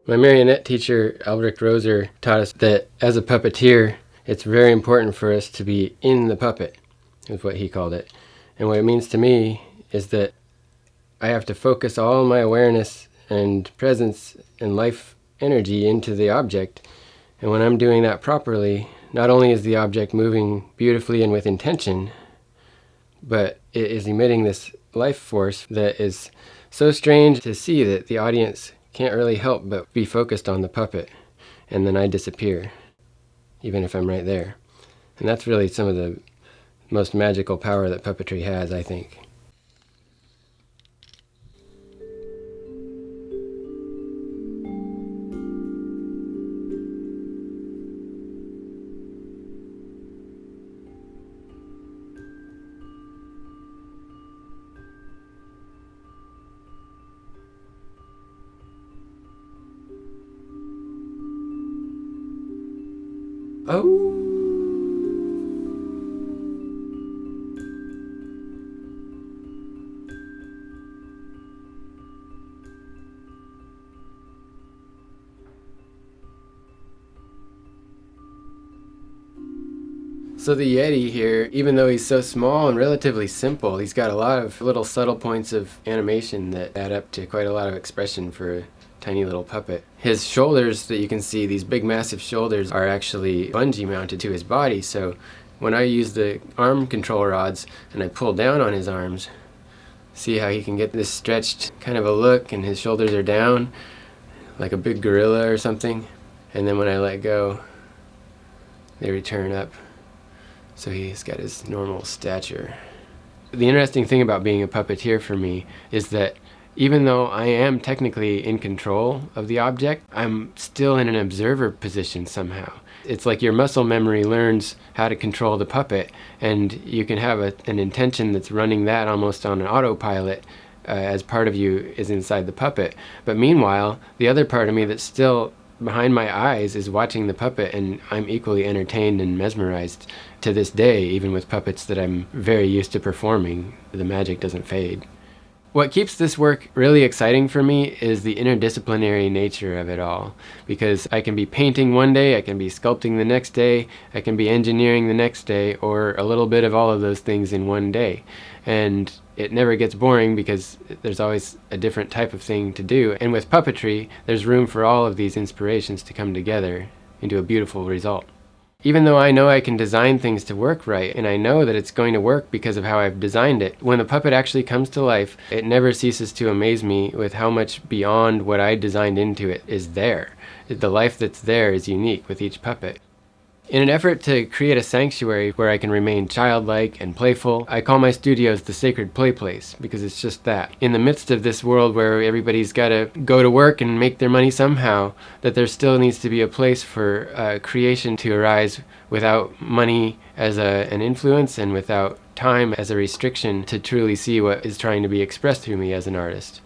My marionette teacher, Albrecht Roser, taught us that as a puppeteer, it's very important for us to be in the puppet, is what he called it. And what it means to me is that I have to focus all my awareness and presence and life energy into the object. And when I'm doing that properly, not only is the object moving beautifully and with intention, but it is emitting this life force that is so strange to see that the audience can't really help but be focused on the puppet, and then I disappear, even if I'm right there. And that's really some of the most magical power that puppetry has, I think. Oh. So the Yeti here, even though he's so small and relatively simple, he's got a lot of little subtle points of animation that add up to quite a lot of expression for a tiny little puppet. His shoulders that you can see, these big massive shoulders, are actually bungee mounted to his body, so when I use the arm control rods and I pull down on his arms, see how he can get this stretched kind of a look and his shoulders are down like a big gorilla or something, and then when I let go they return up, so he's got his normal stature. The interesting thing about being a puppeteer for me is that even though I am technically in control of the object, I'm still in an observer position somehow. It's like your muscle memory learns how to control the puppet, and you can have an intention that's running that almost on an autopilot as part of you is inside the puppet. But meanwhile, the other part of me that's still behind my eyes is watching the puppet, and I'm equally entertained and mesmerized to this day, even with puppets that I'm very used to performing. The magic doesn't fade. What keeps this work really exciting for me is the interdisciplinary nature of it all, because I can be painting one day, I can be sculpting the next day, I can be engineering the next day, or a little bit of all of those things in one day. And it never gets boring because there's always a different type of thing to do. And with puppetry, there's room for all of these inspirations to come together into a beautiful result. Even though I know I can design things to work right, and I know that it's going to work because of how I've designed it, when the puppet actually comes to life, it never ceases to amaze me with how much beyond what I designed into it is there. The life that's there is unique with each puppet. In an effort to create a sanctuary where I can remain childlike and playful, I call my studios the sacred play place, because it's just that. In the midst of this world where everybody's got to go to work and make their money somehow, that there still needs to be a place for creation to arise without money as an influence and without time as a restriction to truly see what is trying to be expressed through me as an artist.